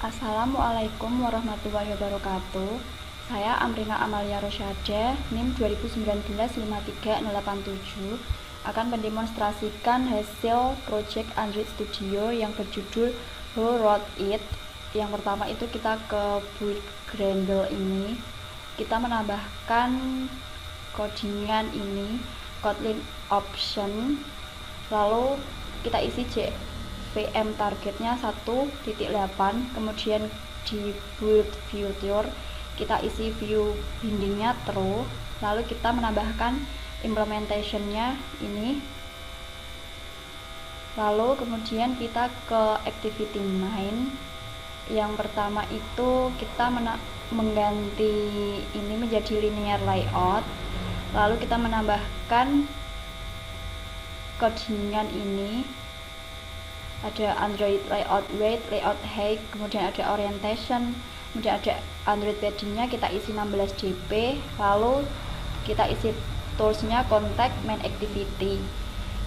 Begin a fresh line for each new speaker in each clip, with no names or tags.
Assalamualaikum warahmatullahi wabarakatuh. Saya Amrina Amalia Rosyada, NIM 2019-53087, akan mendemonstrasikan hasil project Android Studio yang berjudul Who Wrote It. Yang pertama itu kita ke build Gradle ini. Kita menambahkan codingan ini, Kotlin option, lalu kita isi VM targetnya 1.8, kemudian di build future kita isi view bindingnya true, lalu kita menambahkan implementationnya ini, lalu kemudian kita ke activity main. Yang pertama itu kita mengganti ini menjadi linear layout, lalu kita menambahkan codingan ini, ada Android layout weight, layout height, kemudian ada orientation, kemudian ada Android paddingnya kita isi 16 dp, lalu kita isi toolsnya contact main activity,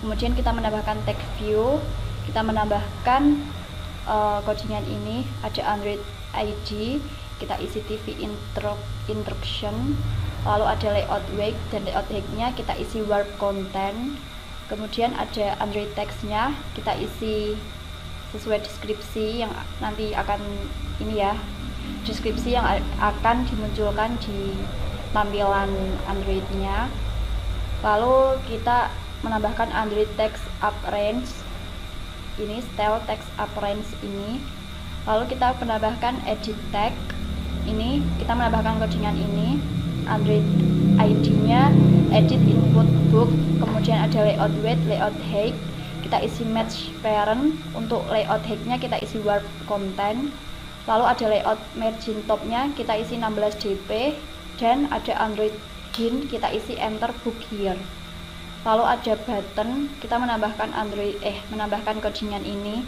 kemudian kita menambahkan text view, kita menambahkan codingan ini, ada Android ID, kita isi TV interruption, lalu ada layout weight dan layout height-nya kita isi warp content, kemudian ada Android text-nya kita isi sesuai deskripsi yang nanti akan ini ya, deskripsi yang akan dimunculkan di tampilan Android-nya. Lalu kita menambahkan Android text appearance ini, style text appearance ini, lalu kita menambahkan edit tag ini, kita menambahkan codingan ini, Android ID-nya edit input book, kemudian ada layout weight, layout height, kita isi match parent, untuk layout height-nya kita isi warp content, lalu ada layout margin top-nya kita isi 16 dp, dan ada Android gin kita isi enter book here. Lalu ada button, kita menambahkan codingan ini,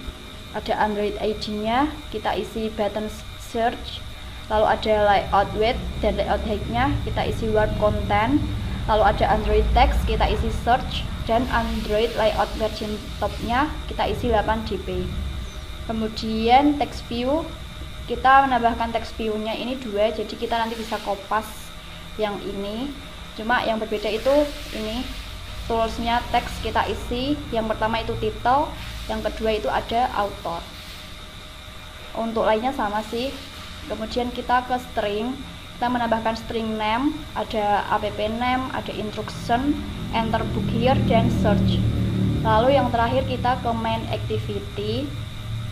ada Android ID-nya kita isi button search, lalu ada layout weight dan layout height-nya kita isi warp content, lalu ada Android text kita isi search, dan Android layout margin top-nya kita isi 8 dp. Kemudian text view, kita menambahkan text view-nya ini 2, jadi kita nanti bisa kopas yang ini, cuma yang berbeda itu ini toolsnya teks kita isi, yang pertama itu title, yang kedua itu ada author, untuk lainnya sama sih. Kemudian kita ke string, kita menambahkan string name, ada app name, ada instruction, enter book here, dan search. Lalu yang terakhir kita ke main activity,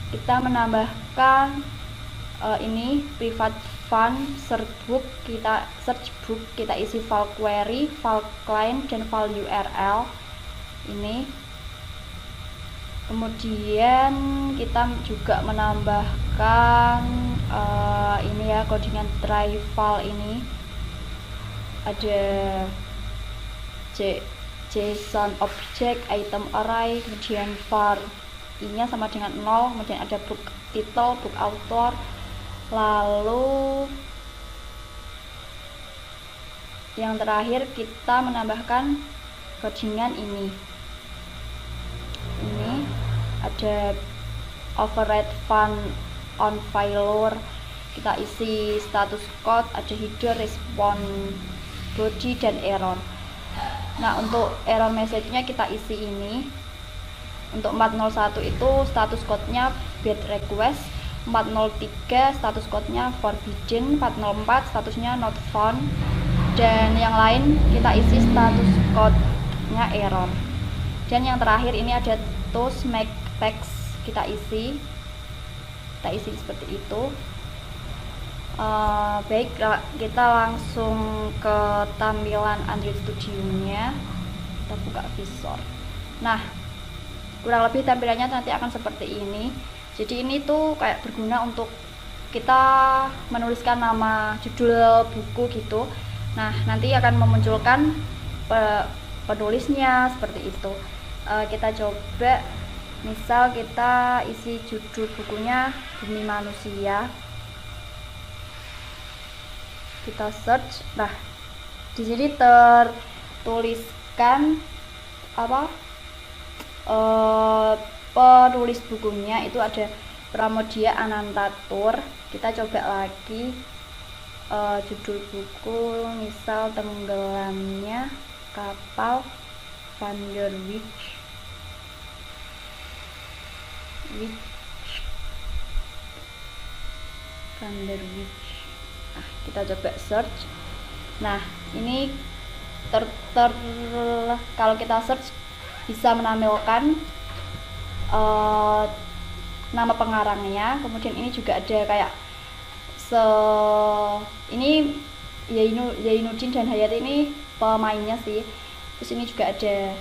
kita menambahkan ini private fun search book, kita isi file query, file client, dan file URL ini. Kemudian kita juga menambahkan ini ya, codingan try file ini, ada JSON object, item array, kemudian var i-nya sama dengan 0, kemudian ada book title, book author, lalu yang terakhir kita menambahkan codingan ini ada override fun on failure, kita isi status code, ada header, response body, dan error. Nah, untuk error message-nya kita isi ini, untuk 401 itu status code-nya bad request, 403 status code-nya forbidden, 404 statusnya not found, dan yang lain kita isi status code-nya error. Dan yang terakhir ini ada toast make text, kita isi seperti itu. Baik, kita langsung ke tampilan Android Studio-nya, kita buka visor. Nah, kurang lebih tampilannya nanti akan seperti ini. Jadi ini tuh kayak berguna untuk kita menuliskan nama judul buku gitu. Nah, nanti akan memunculkan penulisnya seperti itu. Kita coba, misal kita isi judul bukunya Bumi Manusia, kita search. Nah, di sini tertuliskan apa, penulis bukunya itu ada Pramoedya Anantatur. Kita coba lagi judul buku, misal Tenggelamnya Kapal Van der Wijk. Van der Wijk. Nah, kita coba search. Nah, ini kalau kita search bisa menampilkan nama pengarangnya. Kemudian ini juga ada kayak ini Zainuddin dan Hayat ini pemainnya sih. Terus ini juga ada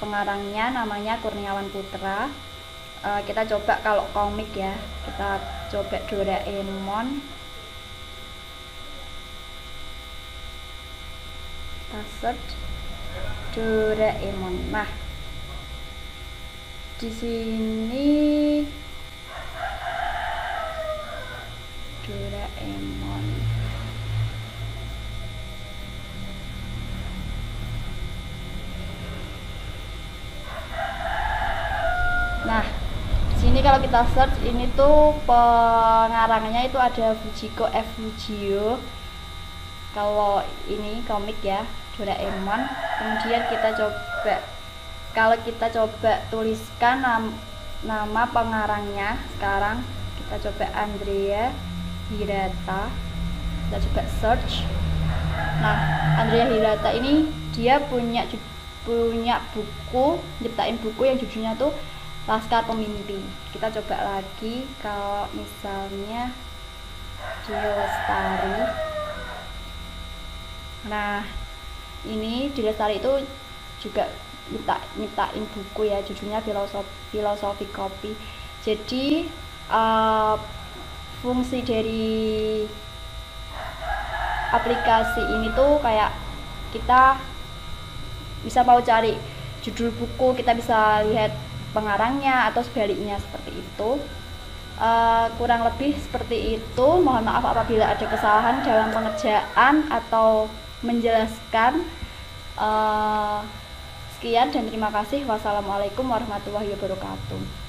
pengarangnya, namanya Kurniawan Putra. Kita coba kalau komik ya, kita coba Doraemon. Kita search Doraemon. Nah, di sini Doraemon. Nah, di sini kalau kita search ini tuh pengarangnya itu ada Fujiko F. Fujio. Kalau ini komik ya, Doraemon. Kemudian kita coba, kalau kita coba tuliskan nama pengarangnya sekarang, kita coba Andrea Hirata. Kita coba search. Nah, Andrea Hirata ini dia punya buku, nyiptain buku yang judulnya tuh Laskar Pemimpi. Kita coba lagi, kalau misalnya Dilestari. Nah, ini Dilestari itu juga nyiptain buku ya, judulnya Filosofi Kopi. Jadi fungsi dari aplikasi ini tuh kayak kita bisa mau cari judul buku, kita bisa lihat pengarangnya atau sebaliknya, seperti itu. Kurang lebih seperti itu. Mohon maaf apabila ada kesalahan dalam pengerjaan atau menjelaskan. Sekian dan terima kasih. Wassalamualaikum warahmatullahi wabarakatuh.